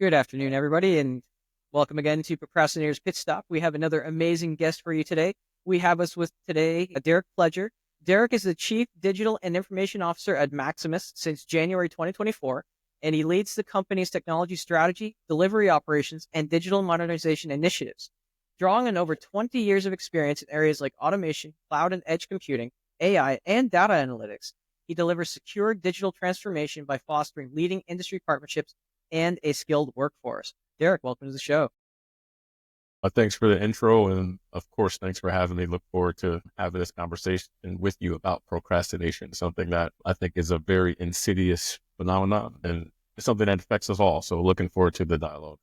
Good afternoon, everybody, and welcome again to Procrastinator's Pit Stop. We have another amazing guest for you today. We have us with today Derrick Pledger. Derrick is the Chief Digital and Information Officer at Maximus since January 2024, and he leads the company's technology strategy, delivery operations, and digital modernization initiatives. Drawing on over 20 years of experience in areas like automation, cloud and edge computing, AI, and data analytics, he delivers secure digital transformation by fostering leading industry partnerships and a skilled workforce. Derrick, welcome to the show. Thanks for the intro. And of course, thanks for having me. Look forward to having this conversation with you about procrastination, something that I think is a very insidious phenomenon and it's something that affects us all. So looking forward to the dialogue.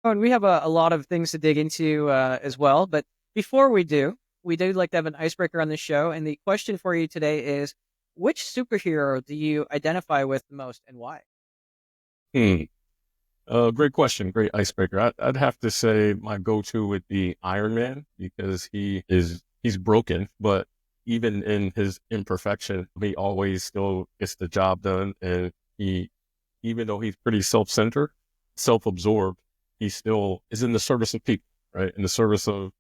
Oh, and we have a lot of things to dig into as well. But before we do like to have an icebreaker on the show. And the question for you today is, which superhero do you identify with the most and why? Hmm. Great question. Great icebreaker. I'd have to say my go-to would be Iron Man because he's broken, but even in his imperfection, he always still gets the job done. And even though he's pretty self-centered, self-absorbed, he still is in the service of people, right? In the service of,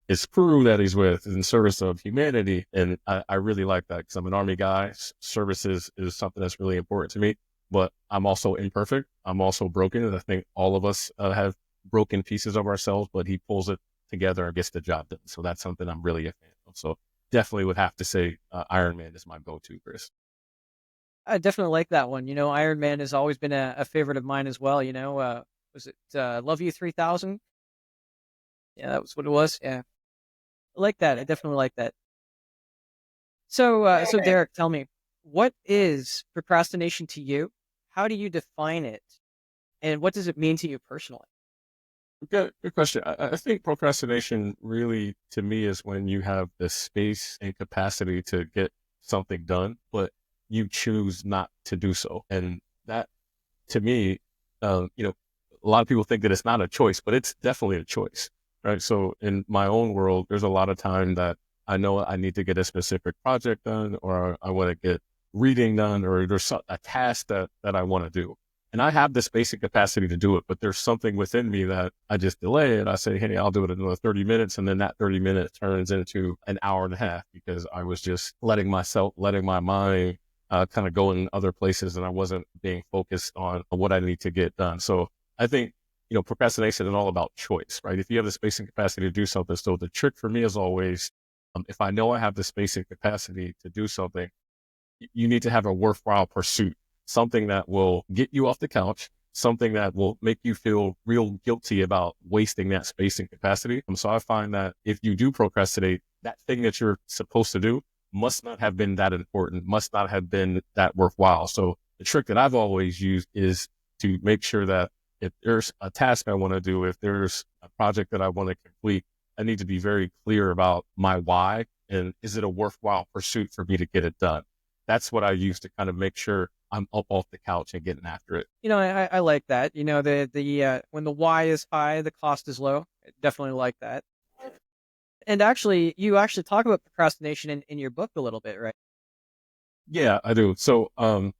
his crew that he's with, is in service of humanity. And I really like that because I'm an Army guy. Services is something that's really important to me. But I'm also imperfect. I'm also broken. And I think all of us have broken pieces of ourselves, but he pulls it together and gets the job done. So that's something I'm really a fan of. So definitely would have to say Iron Man is my go-to, Chris. I definitely like that one. Iron Man has always been a favorite of mine as well. Was it Love You 3000? Yeah, that was what it was. Yeah, I like that. I definitely like that. So Derrick, tell me, what is procrastination to you? How do you define it? And what does it mean to you personally? Good question. I think procrastination really, to me, is when you have the space and capacity to get something done, but you choose not to do so. And that, to me, a lot of people think that it's not a choice, but it's definitely a choice, right? So in my own world, there's a lot of time that I know I need to get a specific project done, or I want to get reading done, or there's a task that I want to do. And I have this basic capacity to do it, but there's something within me that I just delay it. I say, hey, I'll do it in another 30 minutes. And then that 30 minutes turns into an hour and a half because I was just letting my mind kind of go in other places and I wasn't being focused on what I need to get done. So I think, procrastination is all about choice, right? If you have the space and capacity to do something. So the trick for me is always, if I know I have the space and capacity to do something, you need to have a worthwhile pursuit, something that will get you off the couch, something that will make you feel real guilty about wasting that space and capacity. So I find that if you do procrastinate, that thing that you're supposed to do must not have been that important, must not have been that worthwhile. So the trick that I've always used is to make sure that if there's a task I want to do, if there's a project that I want to complete, I need to be very clear about my why and is it a worthwhile pursuit for me to get it done? That's what I use to kind of make sure I'm up off the couch and getting after it. I like that. The when the why is high, the cost is low. I definitely like that. And actually, you actually talk about procrastination in your book a little bit, right? Yeah, I do. So, I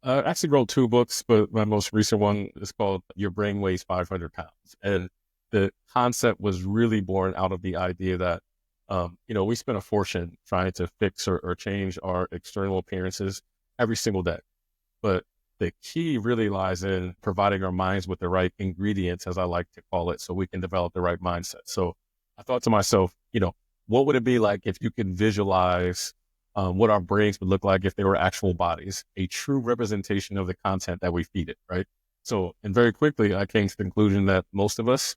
actually wrote two books, but my most recent one is called Your Brain Weighs 500 Pounds. And the concept was really born out of the idea that, we spend a fortune trying to fix or change our external appearances every single day. But the key really lies in providing our minds with the right ingredients, as I like to call it, so we can develop the right mindset. So I thought to myself, what would it be like if you could visualize what our brains would look like if they were actual bodies, a true representation of the content that we feed it, right? So, and very quickly, I came to the conclusion that most of us,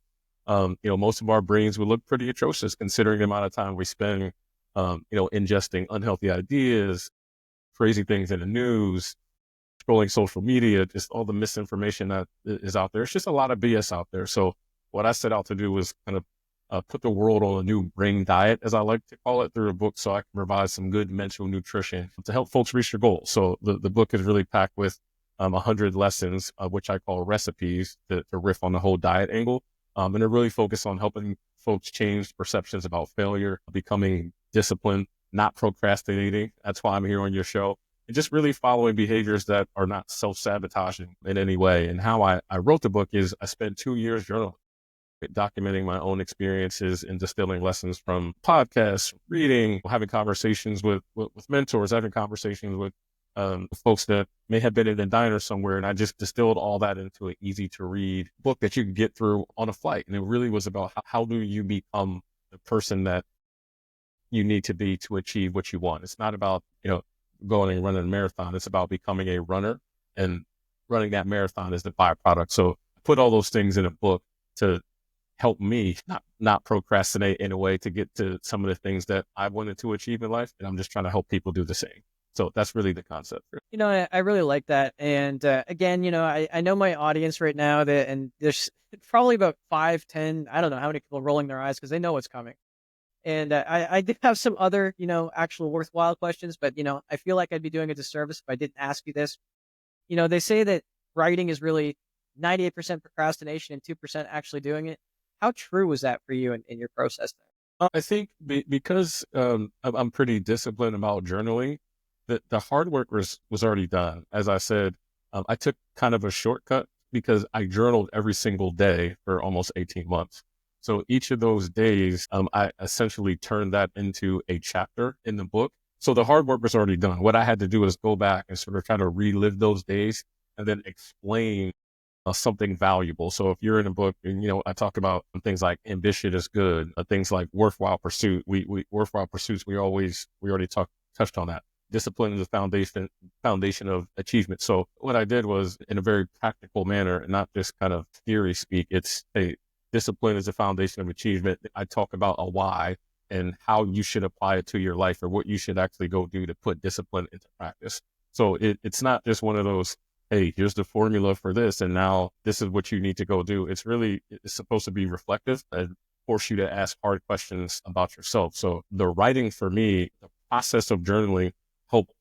most of our brains would look pretty atrocious considering the amount of time we spend, ingesting unhealthy ideas, crazy things in the news, scrolling social media, just all the misinformation that is out there. It's just a lot of BS out there. So what I set out to do was kind of put the world on a new brain diet, as I like to call it, through a book so I can provide some good mental nutrition to help folks reach their goals. So the book is really packed with 100 lessons, which I call recipes to riff on the whole diet angle. And to really focus on helping folks change perceptions about failure, becoming disciplined, not procrastinating. That's why I'm here on your show. and just really following behaviors that are not self-sabotaging in any way. And how I wrote the book is I spent 2 years journaling, documenting my own experiences and distilling lessons from podcasts, reading, having conversations with mentors, having conversations with folks that may have been in a diner somewhere. And I just distilled all that into an easy to read book that you can get through on a flight. And it really was about how do you become the person that you need to be to achieve what you want. It's not about, going and running a marathon. It's about becoming a runner, and running that marathon is the byproduct. So I put all those things in a book to help me not procrastinate in a way to get to some of the things that I wanted to achieve in life. And I'm just trying to help people do the same. So that's really the concept. I really like that. And again, I know my audience right now and there's probably about 5, 10, I don't know how many people rolling their eyes because they know what's coming. And I did have some other, actual worthwhile questions, but, I feel like I'd be doing a disservice if I didn't ask you this. They say that writing is really 98% procrastination and 2% actually doing it. How true was that for you in your process there? I think because I'm pretty disciplined about journaling, the hard work was already done. As I said, I took kind of a shortcut because I journaled every single day for almost 18 months. So each of those days, I essentially turned that into a chapter in the book. So the hard work was already done. What I had to do is go back and sort of try to relive those days and then explain something valuable. So if you're in a book and, I talk about things like ambition is good, things like worthwhile pursuit, we worthwhile pursuits, we already touched on that. Discipline is the foundation of achievement. So what I did was, in a very practical manner, and not just kind of theory speak, it's discipline is the foundation of achievement. I talk about a why and how you should apply it to your life, or what you should actually go do to put discipline into practice. So it's not just one of those, hey, here's the formula for this, and now this is what you need to go do. It's supposed to be reflective and force you to ask hard questions about yourself. So the writing for me, the process of journaling helped,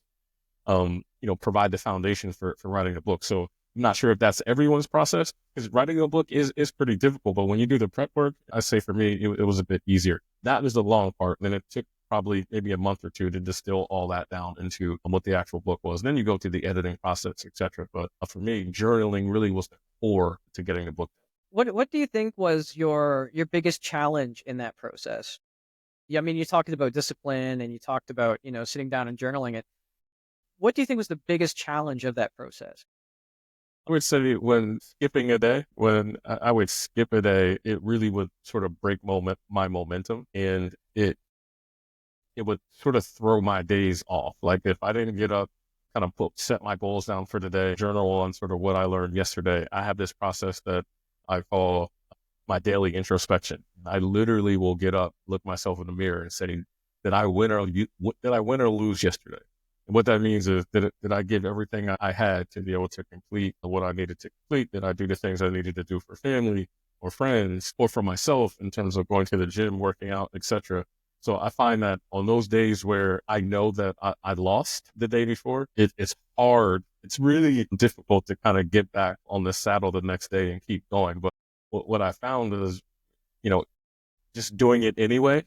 provide the foundation for writing a book. So I'm not sure if that's everyone's process, because writing a book is pretty difficult. But when you do the prep work, I say for me, it was a bit easier. That was the long part. Then it took probably maybe a month or two to distill all that down into what the actual book was. Then you go to the editing process, etc. But for me, journaling really was the core to getting the book. What do you think was your biggest challenge in that process? Yeah, I mean, you talked about discipline and you talked about, sitting down and journaling it. What do you think was the biggest challenge of that process? I would say when skipping a day, when I would skip a day, it really would sort of break my momentum, and it would sort of throw my days off. Like if I didn't get up, kind of set my goals down for the day, journal on sort of what I learned yesterday. I have this process that I call my daily introspection. I literally will get up, look myself in the mirror and say, did I win or lose yesterday? And what that means is that I give everything I had to be able to complete what I needed to complete? Did I do the things I needed to do for family or friends or for myself in terms of going to the gym, working out, etc.? So I find that on those days where I know that I lost the day before, it's hard. It's really difficult to kind of get back on the saddle the next day and keep going. But what I found is, just doing it anyway.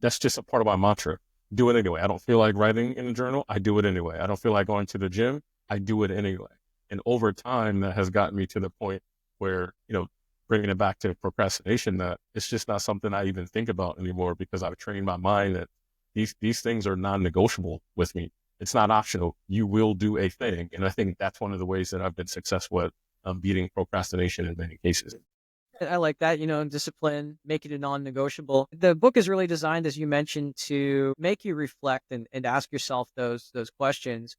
That's just a part of my mantra. Do it anyway. I don't feel like writing in a journal. I do it anyway. I don't feel like going to the gym. I do it anyway. And over time, that has gotten me to the point where, bringing it back to procrastination, that it's just not something I even think about anymore, because I've trained my mind that these things are non-negotiable with me. It's not optional. You will do a thing. And I think that's one of the ways that I've been successful at beating procrastination in many cases. I like that, discipline, make it a non-negotiable. The book is really designed, as you mentioned, to make you reflect and ask yourself those questions.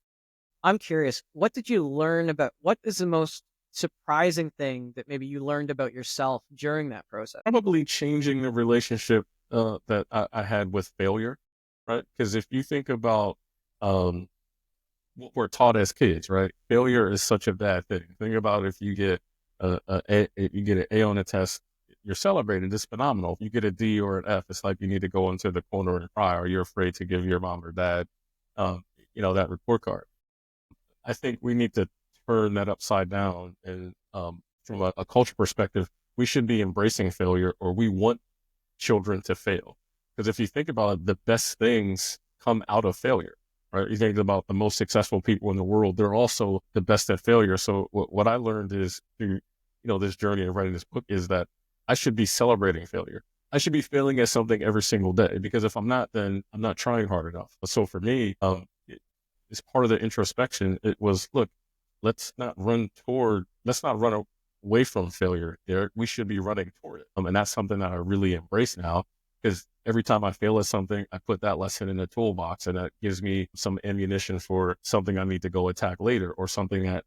I'm curious, what did you learn what is the most surprising thing that maybe you learned about yourself during that process? Probably changing the relationship that I had with failure, right? Because if you think about what we're taught as kids, right? Failure is such a bad thing. Think about if you get if you get an A on a test, you're celebrated. It's phenomenal. If you get a D or an F, it's like you need to go into the corner and cry, or you're afraid to give your mom or dad, that report card. I think we need to turn that upside down. And from a culture perspective, we should be embracing failure, or we want children to fail. Because if you think about it, the best things come out of failure, right? You think about the most successful people in the world, they're also the best at failure. So what I learned is through, this journey of writing this book is that I should be celebrating failure. I should be failing at something every single day, because if I'm not, then I'm not trying hard enough. So for me, as part of the introspection, it was, look, let's not run away from failure, Derrick. We should be running toward it. And that's something that I really embrace now, because every time I fail at something, I put that lesson in the toolbox, and that gives me some ammunition for something I need to go attack later, or something that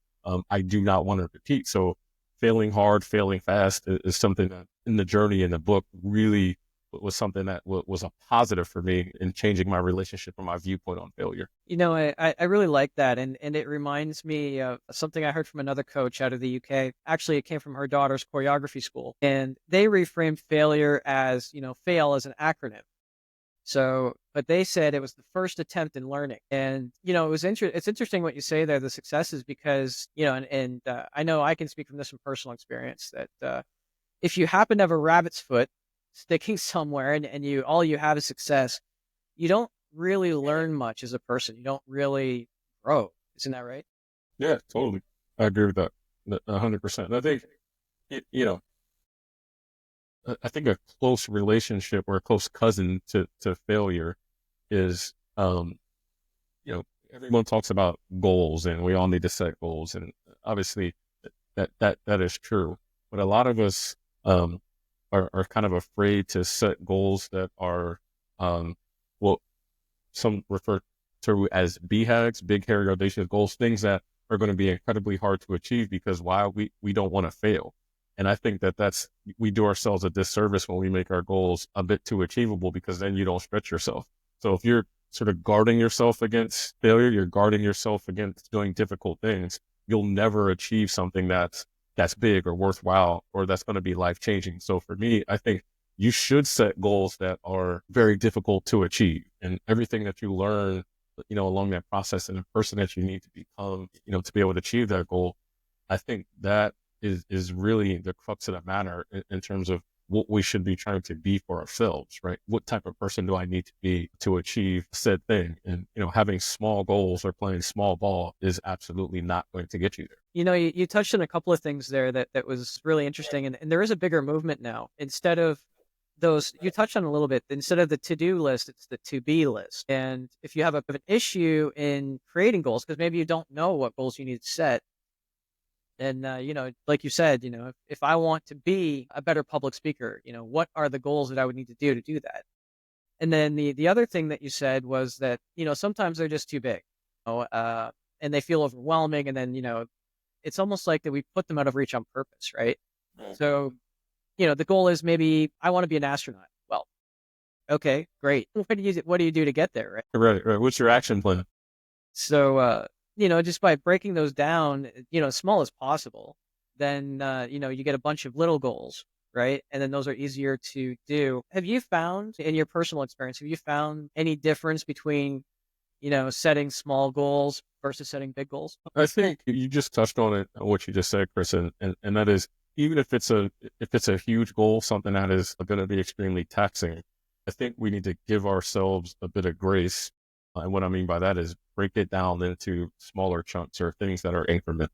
I do not want to repeat. So failing hard, failing fast is something that in the journey in the book really was something that was a positive for me in changing my relationship and my viewpoint on failure. I really like that. And it reminds me of something I heard from another coach out of the UK. Actually, it came from her daughter's choreography school. And they reframed failure as, fail as an acronym. So, but they said it was the first attempt in learning. And, it's interesting what you say there, the successes, because, I know I can speak from this from personal experience that if you happen to have a rabbit's foot sticking somewhere and all you have is success, you don't really learn much as a person. You don't really grow. Isn't that right? Yeah, totally. I agree with that 100%. And I think, you know, I think a close relationship or a close cousin to failure is, everyone talks about goals, and we all need to set goals. And obviously that is true. But a lot of us are kind of afraid to set goals that are, what some refer to as BHAGs, big, hairy, audacious goals, things that are going to be incredibly hard to achieve, because we don't want to fail. And I think we do ourselves a disservice when we make our goals a bit too achievable, because then you don't stretch yourself. So if you're sort of guarding yourself against failure, you're guarding yourself against doing difficult things, you'll never achieve something that's big or worthwhile, or that's going to be life-changing. So for me, I think you should set goals that are very difficult to achieve, and everything that you learn, along that process, and the person that you need to become, to be able to achieve that goal. I think that is really the crux of the matter in terms of what we should be trying to be for ourselves, right? What type of person do I need to be to achieve said thing? And, having small goals or playing small ball is absolutely not going to get you there. You touched on a couple of things there that was really interesting. And there is a bigger movement now. Instead of those, you touched on a little bit, instead of the to-do list, it's the to-be list. And if you have an issue in creating goals, because maybe you don't know what goals you need to set, and, like you said, if I want to be a better public speaker, what are the goals that I would need to do that? And then the other thing that you said was that, sometimes they're just too big, and they feel overwhelming. And then, it's almost like that we put them out of reach on purpose, right? So, the goal is maybe I want to be an astronaut. Well, okay, great. What do you do to get there, right? Right. What's your action plan? So, just by breaking those down, as small as possible, then, you get a bunch of little goals, right? And then those are easier to do. Have you found, in your personal experience, any difference between, setting small goals versus setting big goals? I think you just touched on it, what you just said, Chris, and that is, even if it's a huge goal, something that is going to be extremely taxing, I think we need to give ourselves a bit of grace. And what I mean by that is break it down into smaller chunks or things that are incremental.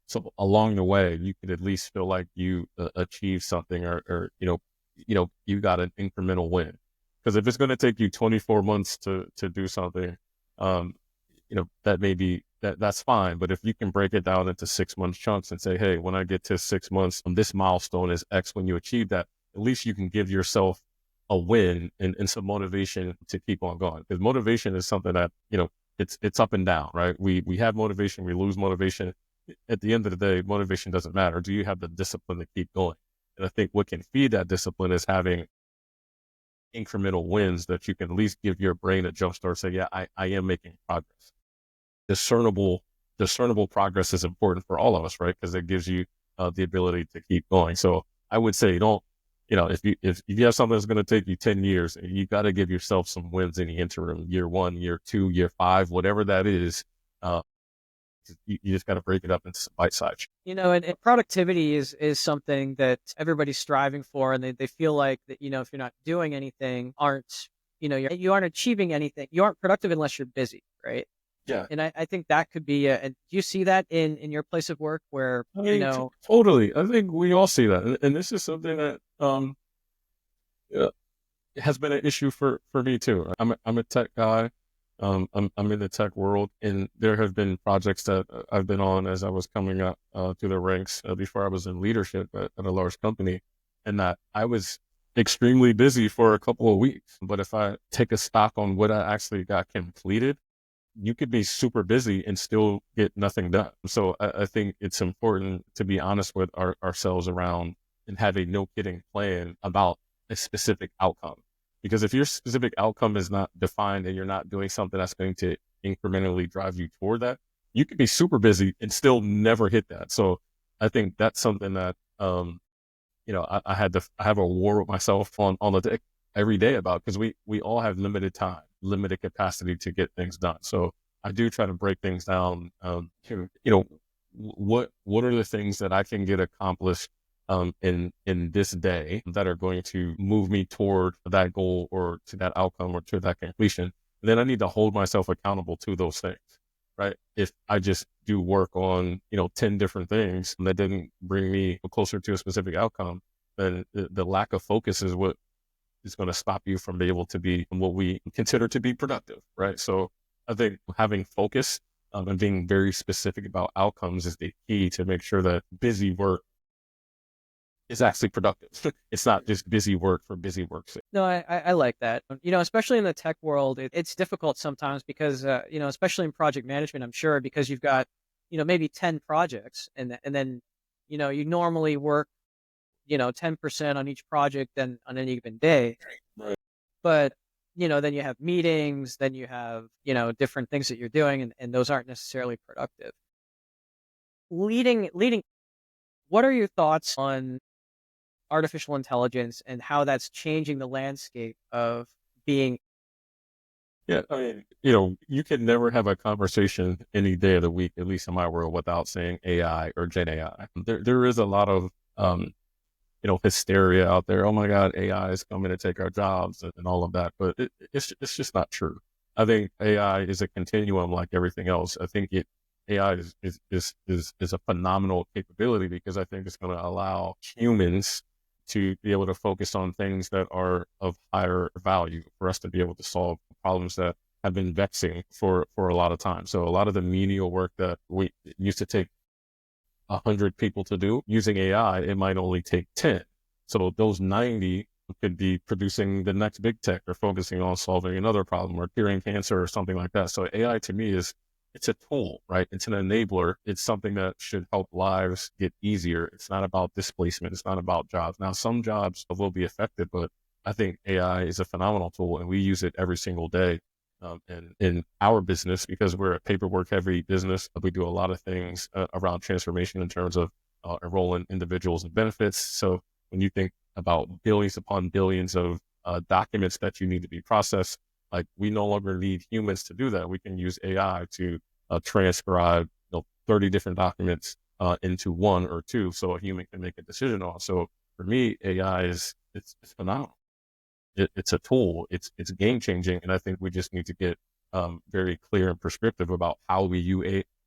So along the way, you could at least feel like you achieved something, or you got an incremental win. Because if it's going to take you 24 months to do something, that may be that's fine. But if you can break it down into 6 month chunks and say, hey, when I get to 6 months, this milestone is X. When you achieve that, at least you can give yourself a win and some motivation to keep on going. Because motivation is something that, it's up and down, right? We have motivation, we lose motivation. At the end of the day, motivation doesn't matter. Do you have the discipline to keep going? And I think what can feed that discipline is having incremental wins that you can at least give your brain a jump start, say, yeah, I am making progress. Discernible progress is important for all of us, right? Because it gives you the ability to keep going. So I would say, don't, if you have something that's going to take you 10 years, you got to give yourself some wins in the interim, year 1, year 2, year 5, whatever that is. You just got to break it up into bite size. And productivity is something that everybody's striving for, and they feel like that, if you're not doing anything, you aren't achieving anything. You aren't productive unless you're busy, right? Yeah. And I think that could be do you see that in your place of work where, I mean, totally. I think we all see that. And this is something that, uh, has been an issue for me too. I'm a tech guy. I'm in the tech world, and there have been projects that I've been on as I was coming up through the ranks before I was in leadership at a large company, and that I was extremely busy for a couple of weeks. But if I take a stock on what I actually got completed, you could be super busy and still get nothing done. So I think it's important to be honest with ourselves around and have a no kidding plan about a specific outcome. Because if your specific outcome is not defined and you're not doing something that's going to incrementally drive you toward that, you could be super busy and still never hit that. So I think that's something that, I have a war with myself on the deck every day about, because we all have limited time, limited capacity to get things done. So I do try to break things down to, what are the things that I can get accomplished in this day that are going to move me toward that goal or to that outcome or to that completion. And then I need to hold myself accountable to those things, right? If I just do work on, 10 different things that didn't bring me closer to a specific outcome, then the lack of focus is what is going to stop you from being able to be what we consider to be productive, right? So I think having focus and being very specific about outcomes is the key to make sure that busy work is actually productive. It's not just busy work for busy work's sake. No, I like that. Especially in the tech world, it's difficult sometimes because, especially in project management, I'm sure, because you've got, maybe 10 projects and then, you normally work, 10% on each project then on any given day. Right. But, then you have meetings, then you have, different things that you're doing and those aren't necessarily productive. Leading, what are your thoughts on artificial intelligence and how that's changing the landscape of being? Yeah, I mean, you can never have a conversation any day of the week, at least in my world, without saying AI or Gen AI. There is a lot of, hysteria out there. Oh my God, AI is coming to take our jobs and all of that. But it's just not true. I think AI is a continuum like everything else. I think AI is a phenomenal capability because I think it's going to allow humans to be able to focus on things that are of higher value for us to be able to solve problems that have been vexing for a lot of time. So a lot of the menial work that we used to take 100 people to do using AI, it might only take 10. So those 90 could be producing the next big tech or focusing on solving another problem or curing cancer or something like that. So AI to me it's a tool, right? It's an enabler. It's something that should help lives get easier. It's not about displacement. It's not about jobs. Now, some jobs will be affected, but I think AI is a phenomenal tool and we use it every single day. In our business, because we're a paperwork heavy business, we do a lot of things around transformation in terms of enrolling individuals in benefits. So when you think about billions upon billions of documents that you need to be processed, like we no longer need humans to do that. We can use AI to transcribe 30 different documents into one or two, so a human can make a decision on. So for me, AI it's phenomenal. It's a tool. It's game changing, and I think we just need to get very clear and prescriptive about how we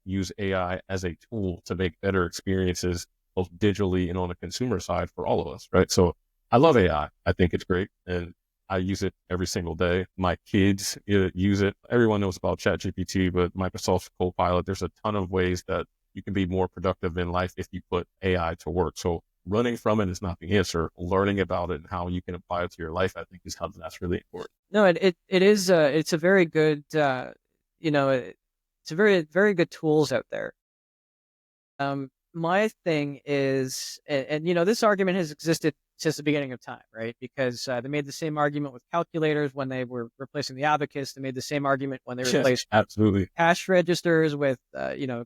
use AI as a tool to make better experiences, both digitally and on the consumer side for all of us. Right. So I love AI. I think it's great, and I use it every single day. My kids use it. Everyone knows about ChatGPT, but Microsoft's Copilot. There's a ton of ways that you can be more productive in life if you put AI to work. So running from it is not the answer. Learning about it and how you can apply it to your life, I think, is something that's really important. No, it is. It's a very good. It's a very very good tools out there. My thing is, this argument has existed since the beginning of time, right? Because they made the same argument with calculators when they were replacing the abacus. They made the same argument when they Yes, replaced absolutely. cash registers with,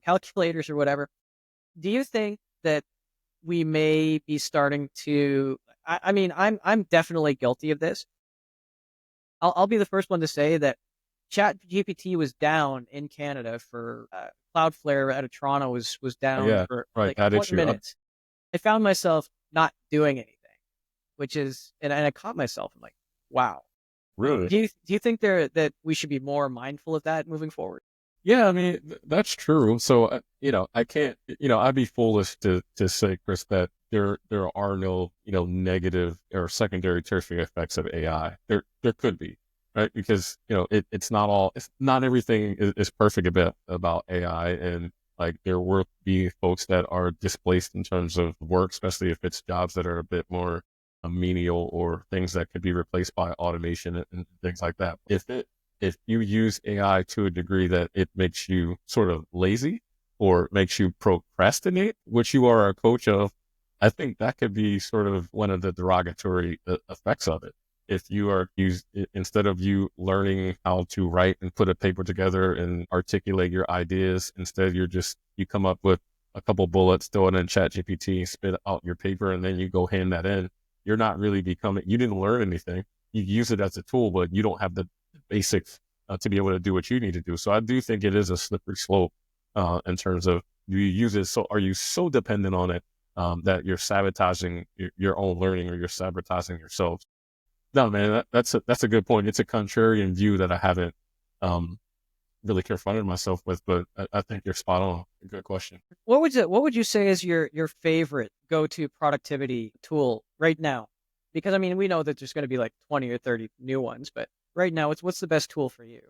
calculators or whatever. Do you think that we may be starting to? I mean, I'm definitely guilty of this. I'll be the first one to say that ChatGPT was down in Canada for Cloudflare out of Toronto was down Yeah, for right. like That 20 issue. minutes. I found myself not doing anything, which is, and I caught myself. I'm like, wow. Really? Do you think that we should be more mindful of that moving forward? Yeah, I mean, that's true. So, I can't, I'd be foolish to say, Chris, that there are no, negative or secondary, tertiary effects of AI. There could be, right? Because, it's not everything is perfect about AI. And like, there will be folks that are displaced in terms of work, especially if it's jobs that are a bit more menial or things that could be replaced by automation and things like that. If you use AI to a degree that it makes you sort of lazy or makes you procrastinate, which you are a coach of, I think that could be sort of one of the derogatory effects of it. If you are used, instead of you learning how to write and put a paper together and articulate your ideas, instead you come up with a couple bullets, throw it in chat GPT, spit out your paper, and then you go hand that in. You're not really you didn't learn anything. You use it as a tool, but you don't have the basics to be able to do what you need to do. So I do think it is a slippery slope in terms of, do you use it? So are you so dependent on it that you're sabotaging your own learning, or you're sabotaging yourself? No, man, that's a good point. It's a contrarian view that I haven't um, really confronted myself with, but I think you're spot on. Good question. What would you say is your favorite go-to productivity tool right now? Because I mean, we know that there's going to be like 20 or 30 new ones, but right now, what's the best tool for you?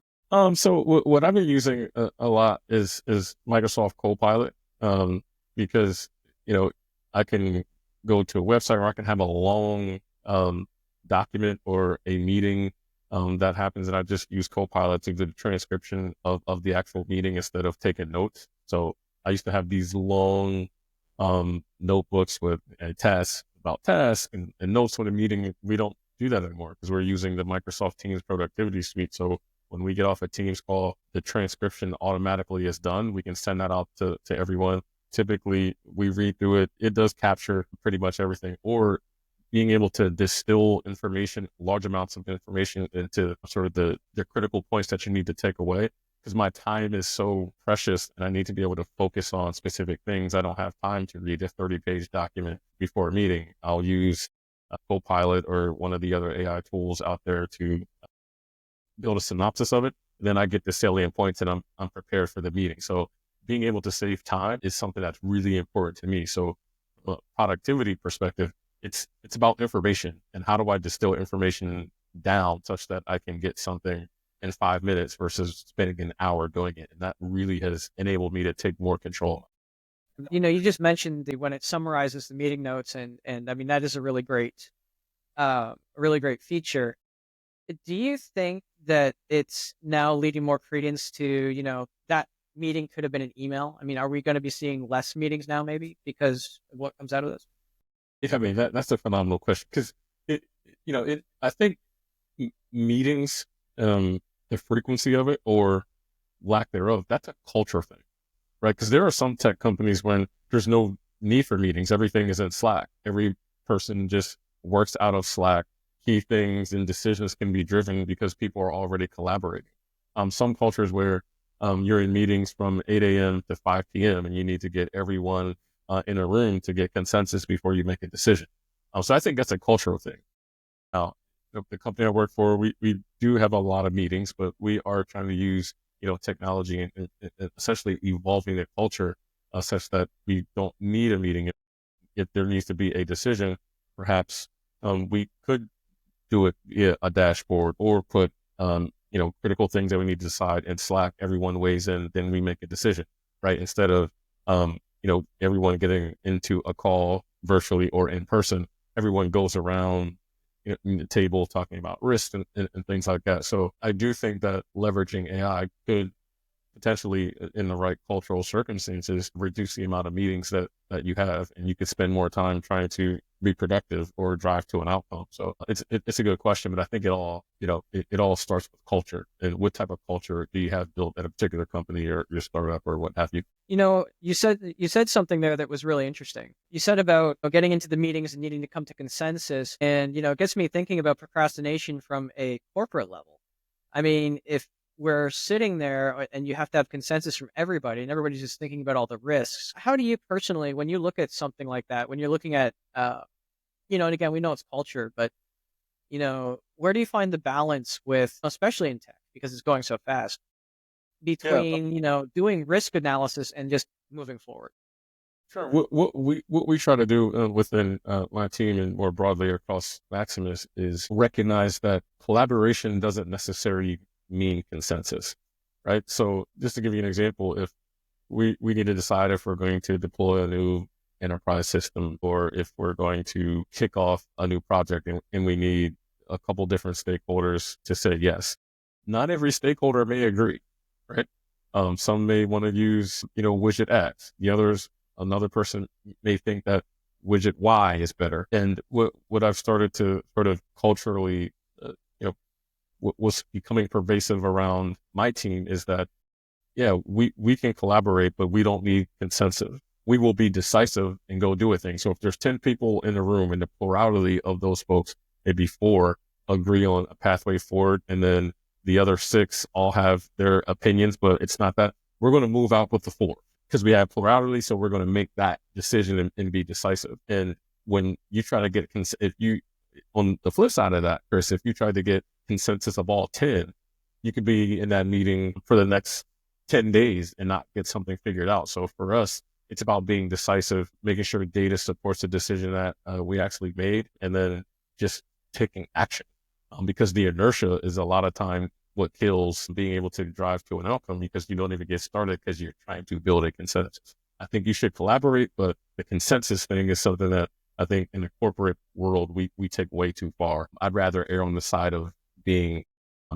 So what I've been using a lot is Microsoft Copilot, because you know I can go to a website, or I can have a long document or a meeting that happens, and I just use Copilot to do the transcription of the actual meeting instead of taking notes. So I used to have these long notebooks with tasks about tasks and notes for the meeting. We don't do that anymore because we're using the Microsoft Teams productivity suite. So when we get off a Teams call, the transcription automatically is done. We can send that out to everyone. Typically, we read through it. It does capture pretty much everything. Or being able to distill information, large amounts of information, into sort of the critical points that you need to take away. Because my time is so precious and I need to be able to focus on specific things. I don't have time to read a 30-page document before a meeting. I'll use a Copilot or one of the other AI tools out there to build a synopsis of it. Then I get the salient points and I'm prepared for the meeting. So being able to save time is something that's really important to me. So from a productivity perspective, it's about information, and how do I distill information down such that I can get something in 5 minutes versus spending an hour doing it. And that really has enabled me to take more control. You just mentioned when it summarizes the meeting notes, and I mean that is a really great feature. Do you think that it's now leading more credence to, that meeting could have been an email? I mean, are we going to be seeing less meetings now, maybe because of what comes out of this? Yeah, I mean, that's a phenomenal question, because I think meetings, the frequency of it or lack thereof, that's a culture thing, right? Because there are some tech companies when there's no need for meetings. Everything is in Slack. Every person just works out of Slack. Key things and decisions can be driven because people are already collaborating. Some cultures where you're in meetings from 8 a.m. to 5 p.m. and you need to get everyone in a room to get consensus before you make a decision. So I think that's a cultural thing. Now, the company I work for, we do have a lot of meetings, but we are trying to use technology and essentially evolving the culture such that we don't need a meeting. If there needs to be a decision, perhaps we could do it via a dashboard, or put critical things that we need to decide in Slack. Everyone weighs in, then we make a decision, right? Instead of everyone getting into a call virtually or in person, everyone goes around the table talking about risk and things like that. So I do think that leveraging AI could potentially, in the right cultural circumstances, reduce the amount of meetings that you have, and you could spend more time trying to be productive or drive to an outcome. So it's a good question, but I think it all starts with culture. And what type of culture do you have built at a particular company or your startup or what have you? You said something there that was really interesting. You said about getting into the meetings and needing to come to consensus, and it gets me thinking about procrastination from a corporate level. I mean, if we're sitting there and you have to have consensus from everybody, and everybody's just thinking about all the risks, how do you personally, when you look at something like that, when you're looking at, and again, we know it's culture, but where do you find the balance with, especially in tech, because it's going so fast? Yeah, between, doing risk analysis and just moving forward? sure. What we try to do within my team and more broadly across Maximus is recognize that collaboration doesn't necessarily mean consensus, right? So just to give you an example, if we need to decide if we're going to deploy a new enterprise system or if we're going to kick off a new project, and we need a couple different stakeholders to say yes. Not every stakeholder may agree, right? Some may want to use, widget X. Another person may think that widget Y is better. And what I've started to sort of culturally, was becoming pervasive around my team is that, yeah, we can collaborate, but we don't need consensus. We will be decisive and go do a thing. So if there's 10 people in the room and the plurality of those folks, maybe 4 agree on a pathway forward, and then the other 6 all have their opinions, but it's not that, we're going to move out with the 4 because we have plurality. So we're going to make that decision and be decisive. And when you try to get, on the flip side of that, Chris, if you try to get consensus of all 10, you could be in that meeting for the next 10 days and not get something figured out. So for us, it's about being decisive, making sure data supports the decision that we actually made, and then just taking action. Because the inertia is a lot of time what kills being able to drive to an outcome, because you don't even get started because you're trying to build a consensus. I think you should collaborate, but the consensus thing is something that I think in the corporate world, we take way too far. I'd rather err on the side of being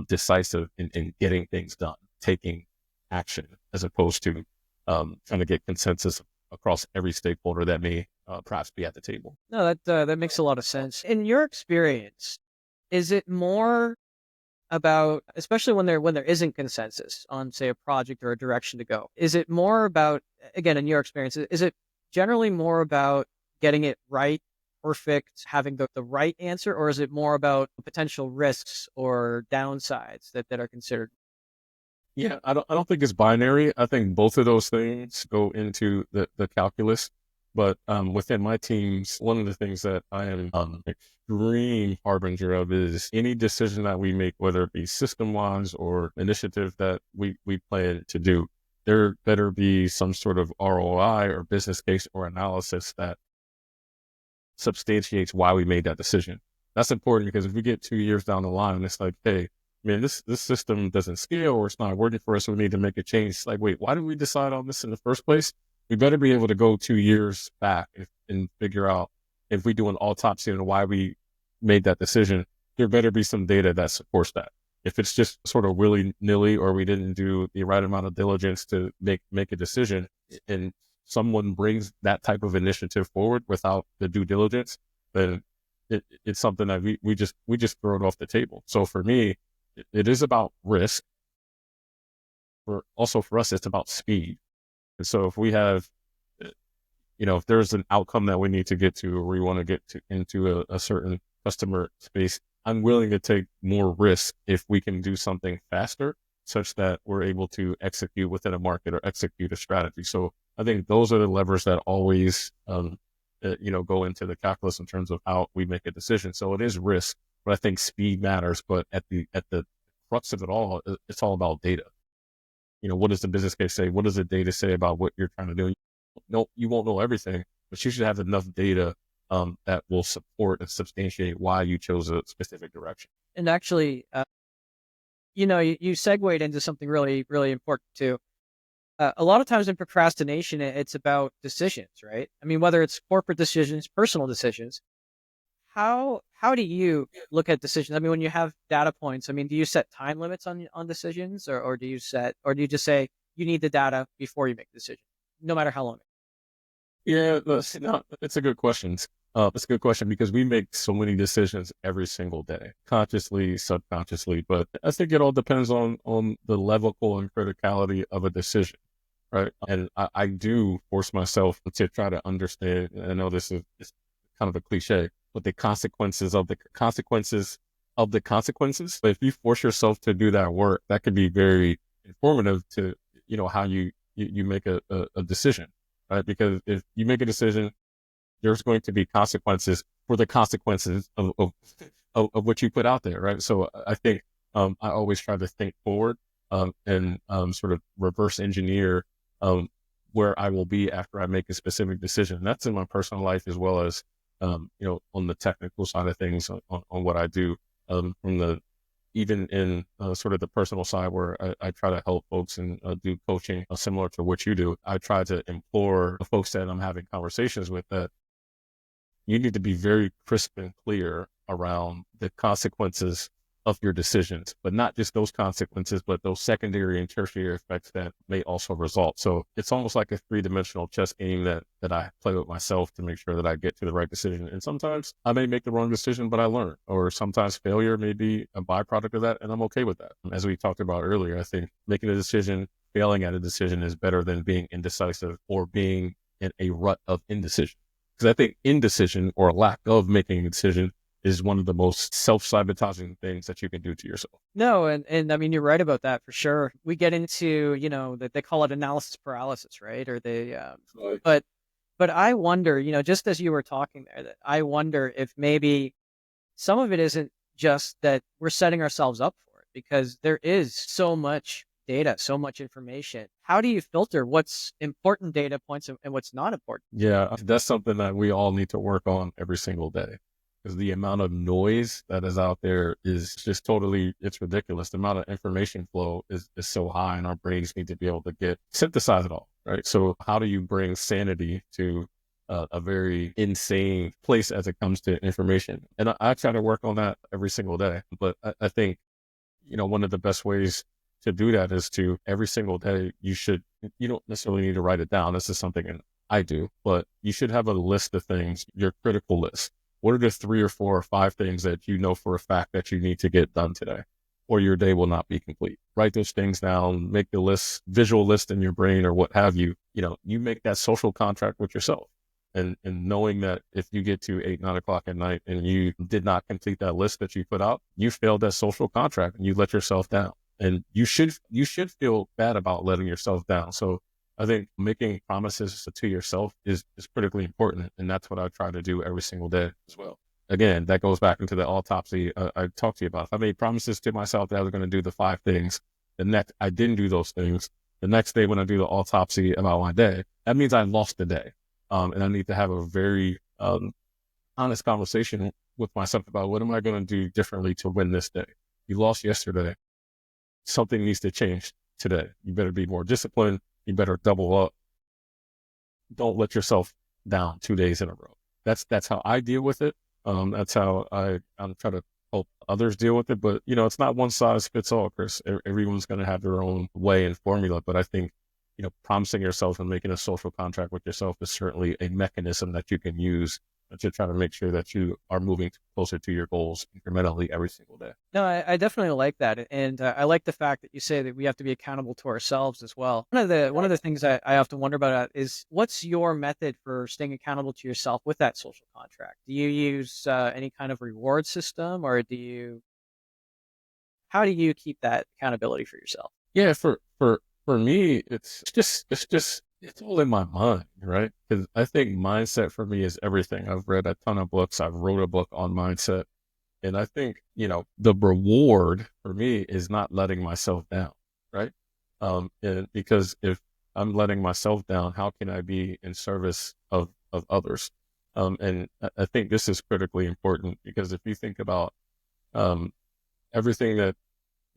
decisive in getting things done, taking action, as opposed to trying to get consensus across every stakeholder that may perhaps be at the table. No, that makes a lot of sense. In your experience, is it more about, especially when there isn't consensus on, say, a project or a direction to go, is it more about, again, in your experience, is it generally more about getting it right, perfect, having the right answer, or is it more about potential risks or downsides that are considered? Yeah, I don't think it's binary. I think both of those things go into the calculus. But within my teams, one of the things that I am extreme harbinger of is any decision that we make, whether it be system-wise or initiative that we plan to do, there better be some sort of ROI or business case or analysis that substantiates why we made that decision. That's important, because if we get 2 years down the line and it's like, hey, man, this system doesn't scale or it's not working for us, we need to make a change. It's like, wait, why did we decide on this in the first place? We better be able to go 2 years back and figure out, if we do an autopsy on why we made that decision, there better be some data that supports that. If it's just sort of willy-nilly, or we didn't do the right amount of diligence to make a decision, and someone brings that type of initiative forward without the due diligence, then it's something that we just throw it off the table. So for me, it is about risk. Also for us, it's about speed. And so if we have, if there's an outcome that we need to get to, or we want to get into a certain customer space, I'm willing to take more risk if we can do something faster, such that we're able to execute within a market or execute a strategy. So I think those are the levers that always, go into the calculus in terms of how we make a decision. So it is risk, but I think speed matters. But at the crux of it all, it's all about data. What does the business case say? What does the data say about what you're trying to do? No, you won't know everything, but you should have enough data that will support and substantiate why you chose a specific direction. And actually, you segued into something really, really important too. A lot of times in procrastination, it's about decisions, right? I mean, whether it's corporate decisions, personal decisions, how do you look at decisions? I mean, when you have data points, I mean, do you set time limits on decisions, or do you just say you need the data before you make the decision, no matter how long? Yeah, it's a good question. It's a good question, because we make so many decisions every single day, consciously, subconsciously. But I think it all depends on the level and criticality of a decision, right? And I do force myself to try to understand. And I know this is kind of a cliche, but the consequences of the consequences of the consequences. But if you force yourself to do that work, that could be very informative to how you make a decision, right? Because if you make a decision, there's going to be consequences for the consequences of what you put out there, right? So I think I always try to think forward and sort of reverse engineer where I will be after I make a specific decision. And that's in my personal life as well as on the technical side of things on what I do. From the even in sort of the personal side where I try to help folks and do coaching similar to what you do. I try to implore the folks that I'm having conversations with that you need to be very crisp and clear around the consequences of your decisions, but not just those consequences, but those secondary and tertiary effects that may also result. So it's almost like a three-dimensional chess game that I play with myself to make sure that I get to the right decision. And sometimes I may make the wrong decision, but I learn, or sometimes failure may be a byproduct of that. And I'm okay with that. As we talked about earlier, I think making a decision, failing at a decision is better than being indecisive or being in a rut of indecision. Because I think indecision or lack of making a decision is one of the most self-sabotaging things that you can do to yourself. No, and I mean, you're right about that for sure. We get into, that they call it analysis paralysis, right? Or Right. but I wonder, just as you were talking there, that I wonder if maybe some of it isn't just that we're setting ourselves up for it, because there is so much data, so much information. How do you filter what's important data points and what's not important? Yeah, that's something that we all need to work on every single day. Because the amount of noise that is out there is just totally, it's ridiculous. The amount of information flow is so high, and our brains need to be able to synthesize it all, right? So how do you bring sanity to a very insane place as it comes to information? And I try to work on that every single day. But I think, one of the best ways to do that is to every single day, you don't necessarily need to write it down. This is something I do, but you should have a list of things, your critical list. What are the 3 or 4 or 5 things that you know for a fact that you need to get done today, or your day will not be complete? Write those things down, make the list, visual list in your brain or what have you. You make that social contract with yourself. And knowing that if you get to 8, 9 o'clock at night and you did not complete that list that you put out, you failed that social contract and you let yourself down. And you should feel bad about letting yourself down. So I think making promises to yourself is critically important. And that's what I try to do every single day as well. Again, that goes back into the autopsy I talked to you about. If I made promises to myself that I was going to do the 5 things, I didn't do those things. The next day when I do the autopsy about my day, that means I lost the day. And I need to have a very honest conversation with myself about what am I going to do differently to win this day? You lost yesterday. Something needs to change today. You better be more disciplined. You better double up. Don't let yourself down 2 days in a row. That's how I deal with it. That's how I'm trying to help others deal with it. But, it's not one size fits all, Chris. Everyone's going to have their own way and formula. But I think, promising yourself and making a social contract with yourself is certainly a mechanism that you can use to try to make sure that you are moving closer to your goals incrementally every single day. No, I definitely like that, and I like the fact that you say that we have to be accountable to ourselves as well. One of the things I often wonder about is what's your method for staying accountable to yourself with that social contract? Do you use any kind of reward system, or how do you keep that accountability for yourself? Yeah, for me, it's all in my mind, right? Because I think mindset for me is everything. I've read a ton of books. I've wrote a book on mindset. And I think, the reward for me is not letting myself down, right? And because if I'm letting myself down, how can I be in service of others? And I think this is critically important because if you think about everything that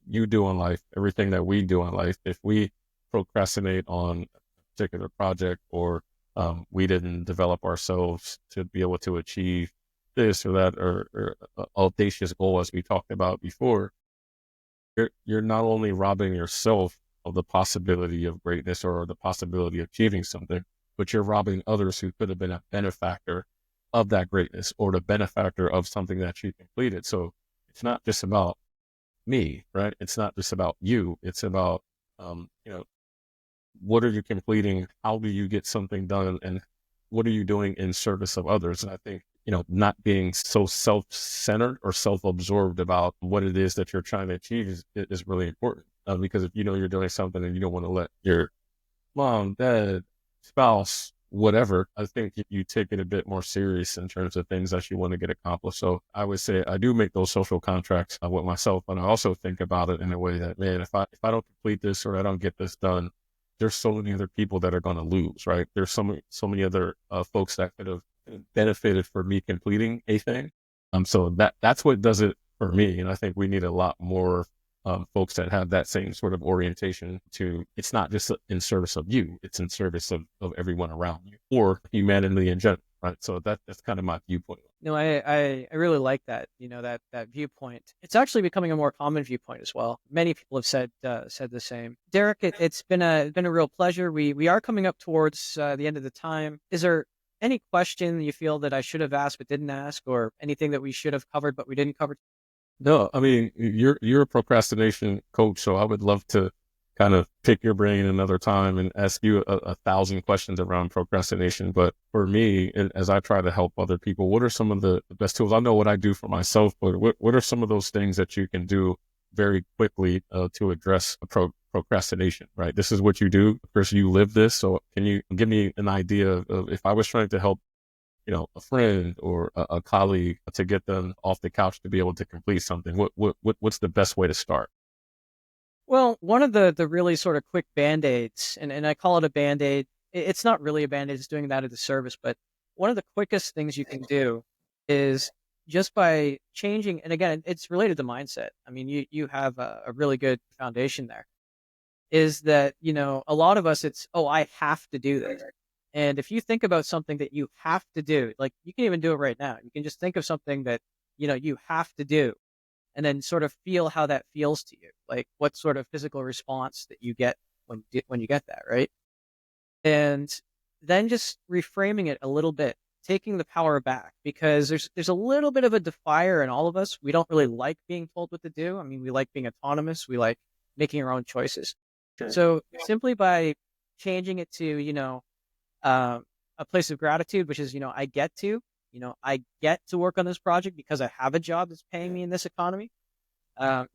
you do in life, everything that we do in life, if we procrastinate on a particular project or we didn't develop ourselves to be able to achieve this or that or audacious goal as we talked about before, you're not only robbing yourself of the possibility of greatness or the possibility of achieving something, but you're robbing others who could have been a benefactor of that greatness or the benefactor of something that you completed. So it's not just about me, right? It's not just about you. It's about, what are you completing? How do you get something done? And what are you doing in service of others? And I think, not being so self-centered or self-absorbed about what it is that you're trying to achieve is really important. Because if you're doing something and you don't want to let your mom, dad, spouse, whatever, I think you take it a bit more serious in terms of things that you want to get accomplished. So I would say I do make those social contracts with myself, but I also think about it in a way that, man, if I don't complete this or I don't get this done, there's so many other people that are going to lose, right? There's so many other folks that could have benefited from me completing a thing. So that's what does it for me. And I think we need a lot more folks that have that same sort of orientation to, it's not just in service of you, it's in service of everyone around you or humanity in general, right? So that's kind of my viewpoint. No, I really like that, that viewpoint. It's actually becoming a more common viewpoint as well. Many people have said the same. Derrick, it's been a real pleasure. We are coming up towards the end of the time. Is there any question you feel that I should have asked but didn't ask, or anything that we should have covered but we didn't cover? No, I mean, you're a procrastination coach, so I would love to kind of pick your brain another time and ask you a thousand questions around procrastination. But for me, as I try to help other people, what are some of the best tools? I know what I do for myself, but what are some of those things that you can do very quickly to address procrastination, right? This is what you do. Chris, you live this. So can you give me an idea of if I was trying to help a friend or a colleague to get them off the couch to be able to complete something? What's the best way to start? Well, one of the really sort of quick band-aids, and I call it a band-aid. It's not really a band-aid, it's doing that at a service, but one of the quickest things you can do is just by changing, and again, it's related to mindset. I mean, you have a really good foundation there. Is that, a lot of us, it's, oh, I have to do this. And if you think about something that you have to do, like you can even do it right now. You can just think of something that, you have to do, and then sort of feel how that feels to you. Like what sort of physical response that you get when you get that, right? And then just reframing it a little bit, taking the power back, because there's a little bit of a defier in all of us. We don't really like being told what to do. I mean, we like being autonomous. We like making our own choices. Sure. So simply by changing it to, a place of gratitude, which is, I get to work on this project because I have a job that's paying me in this economy. A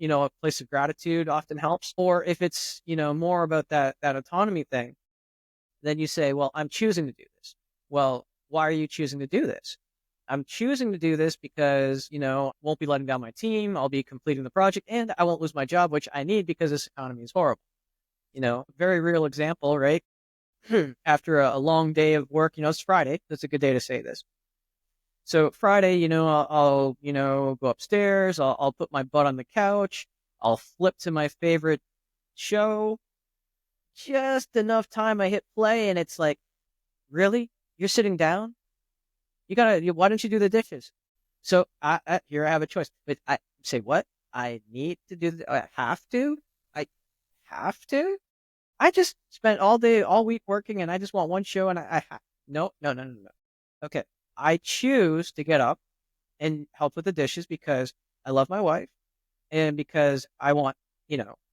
place of gratitude often helps. Or if it's, more about that autonomy thing, then you say, well, I'm choosing to do this. Well, why are you choosing to do this? I'm choosing to do this because, won't be letting down my team. I'll be completing the project and I won't lose my job, which I need because this economy is horrible. Very real example, right? After a long day of work, it's Friday. That's a good day to say this. So Friday, I'll go upstairs. I'll put my butt on the couch. I'll flip to my favorite show. Just enough time I hit play, and it's like, really? You're sitting down? Why don't you do the dishes? So here I have a choice. But I say, what? I need to do I have to? I have to? I just spent all week working, and I just want one show, and no. Okay. I choose to get up and help with the dishes because I love my wife and because I want,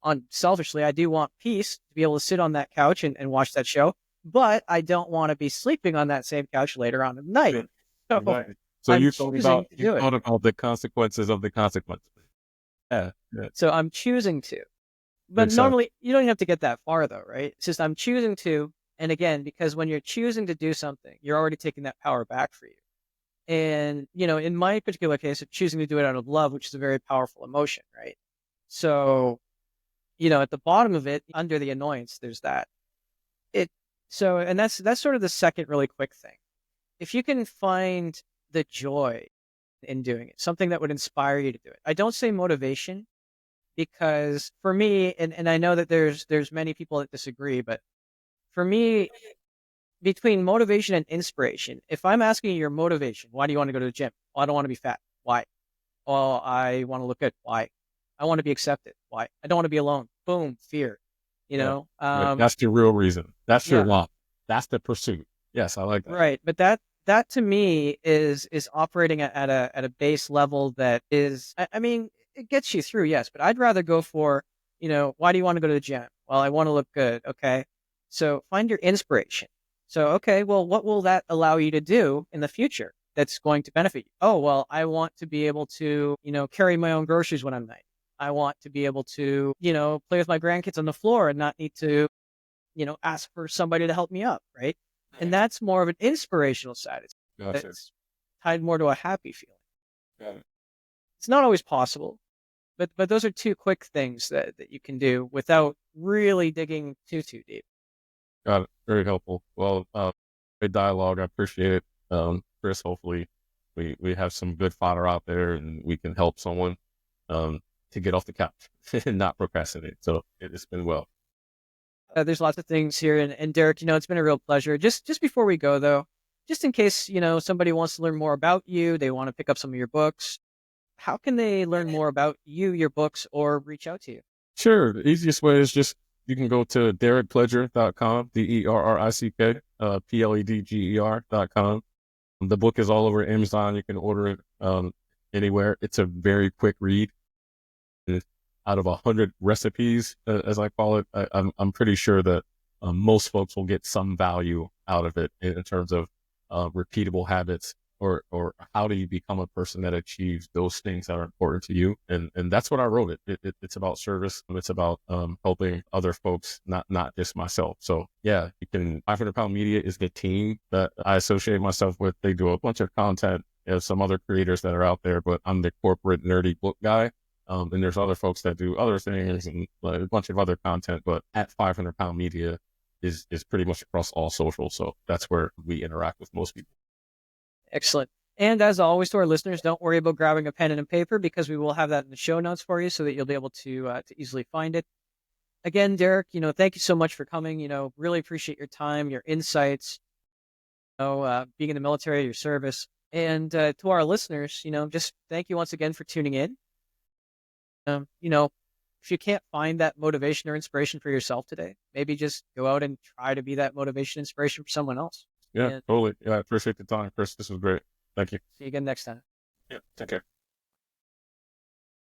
unselfishly, I do want peace to be able to sit on that couch and watch that show, but I don't want to be sleeping on that same couch later on at night. Sure. So Exactly. So I'm you choosing to do it. thought about the consequences of the consequences. Yeah. Yeah. So I'm choosing to. But Makes sense. normally, you don't have to get that far, though, right? It's just I'm choosing to. And again, because when you're choosing to do something, you're already taking that power back for you. And, in my particular case of choosing to do it out of love, which is a very powerful emotion, right? So, at the bottom of it, under the annoyance, there's that. And that's sort of the second really quick thing. If you can find the joy in doing it, something that would inspire you to do it. I don't say motivation because for me, and I know that there's many people that disagree, but for me, between motivation and inspiration, if I'm asking you your motivation, why do you want to go to the gym? Well, I don't want to be fat. Why? Well, I want to look good. Why? I want to be accepted. Why? I don't want to be alone. Boom, fear. Yeah. Right. That's the real reason. That's your yeah. love. That's the pursuit. Yes, I like that. Right. But that to me is operating at a base level that is, I mean, it gets you through, yes, but I'd rather go for, why do you want to go to the gym? Well, I want to look good. Okay. So find your inspiration. So, okay, well, what will that allow you to do in the future that's going to benefit you? Oh, well, I want to be able to, carry my own groceries when I'm night. I want to be able to, play with my grandkids on the floor and not need to, ask for somebody to help me up, right? And that's more of an inspirational side. Gotcha. It's tied more to a happy feeling. Got it. It's not always possible, but those are two quick things that you can do without really digging too deep. Got it. Very helpful. Well, great dialogue. I appreciate it. Chris, hopefully we have some good fodder out there and we can help someone to get off the couch and not procrastinate. So it's been well. There's lots of things here, and Derrick, it's been a real pleasure. Just before we go though, just in case somebody wants to learn more about you, they want to pick up some of your books. How can they learn more about you, your books, or reach out to you? Sure. The easiest way is just you can go to derrickpledger.com, DERRICK, PLEDGER.com. The book is all over Amazon. You can order it anywhere. It's a very quick read. Out of 100 recipes, as I call it, I'm pretty sure that most folks will get some value out of it in terms of repeatable habits or how do you become a person that achieves those things that are important to you. And that's what I wrote it. It's about service. It's about helping other folks, not just myself. So yeah, you can, 500 Pound Media is the team that I associate myself with. They do a bunch of content. There's some other creators that are out there, but I'm the corporate nerdy book guy. And there's other folks that do other things and a bunch of other content, but at 500 Pound Media is pretty much across all social. So that's where we interact with most people. Excellent. And as always, to our listeners, don't worry about grabbing a pen and a paper because we will have that in the show notes for you so that you'll be able to easily find it. Again, Derrick, thank you so much for coming. Really appreciate your time, your insights, being in the military, your service. And to our listeners, just thank you once again for tuning in. If you can't find that motivation or inspiration for yourself today, maybe just go out and try to be that motivation, inspiration for someone else. Yeah, And totally. Yeah, I appreciate the time, Chris. This was great. Thank you. see you again next time. Yeah, take care.